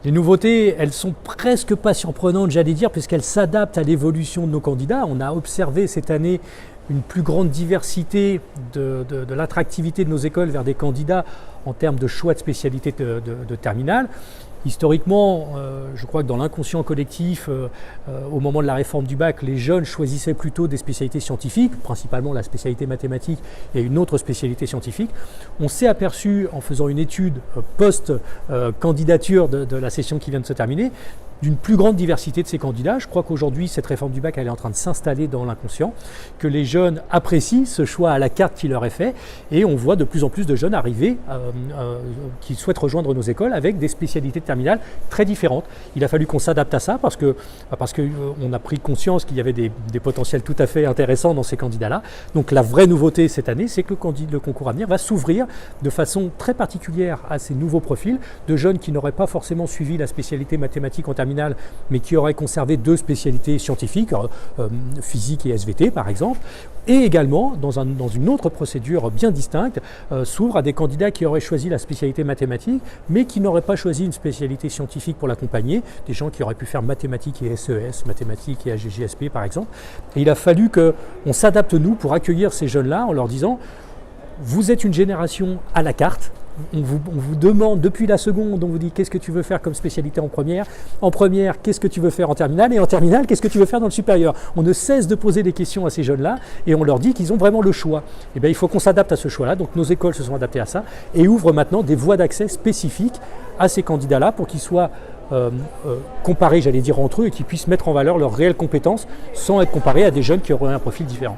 Les nouveautés, elles sont presque pas surprenantes, j'allais dire, puisqu'elles s'adaptent à l'évolution de nos candidats. On a observé cette année une plus grande diversité de l'attractivité de nos écoles vers des candidats en termes de choix de spécialité de terminale. Historiquement, je crois que dans l'inconscient collectif, au moment de la réforme du bac, les jeunes choisissaient plutôt des spécialités scientifiques, principalement la spécialité mathématique et une autre spécialité scientifique. On s'est aperçu, en faisant une étude post-candidature de la session qui vient de se terminer, d'une plus grande diversité de ces candidats. Je crois qu'aujourd'hui, cette réforme du bac, elle est en train de s'installer dans l'inconscient, que les jeunes apprécient ce choix à la carte qui leur est fait, et on voit de plus en plus de jeunes arriver qui souhaitent rejoindre nos écoles avec des spécialités de terminale très différentes. Il a fallu qu'on s'adapte à ça parce qu'on a pris conscience qu'il y avait des potentiels tout à fait intéressants dans ces candidats-là. Donc la vraie nouveauté cette année, c'est que le concours à venir va s'ouvrir de façon très particulière à ces nouveaux profils de jeunes qui n'auraient pas forcément suivi la spécialité mathématique en terminale, mais qui auraient conservé deux spécialités scientifiques, physique et SVT par exemple, et également dans une autre procédure bien distincte, s'ouvre à des candidats qui auraient choisi la spécialité mathématique, mais qui n'auraient pas choisi une spécialité scientifique pour l'accompagner, des gens qui auraient pu faire mathématiques et SES, mathématiques et AGGSP par exemple. Et il a fallu qu'on s'adapte nous pour accueillir ces jeunes-là en leur disant: vous êtes une génération à la carte. On vous demande depuis la seconde, on vous dit qu'est-ce que tu veux faire comme spécialité en première, qu'est-ce que tu veux faire en terminale, et en terminale qu'est-ce que tu veux faire dans le supérieur. On ne cesse de poser des questions à ces jeunes-là et on leur dit qu'ils ont vraiment le choix. Et bien il faut qu'on s'adapte à ce choix-là, donc nos écoles se sont adaptées à ça et ouvrent maintenant des voies d'accès spécifiques à ces candidats-là pour qu'ils soient comparés, j'allais dire, entre eux et qu'ils puissent mettre en valeur leurs réelles compétences sans être comparés à des jeunes qui auraient un profil différent.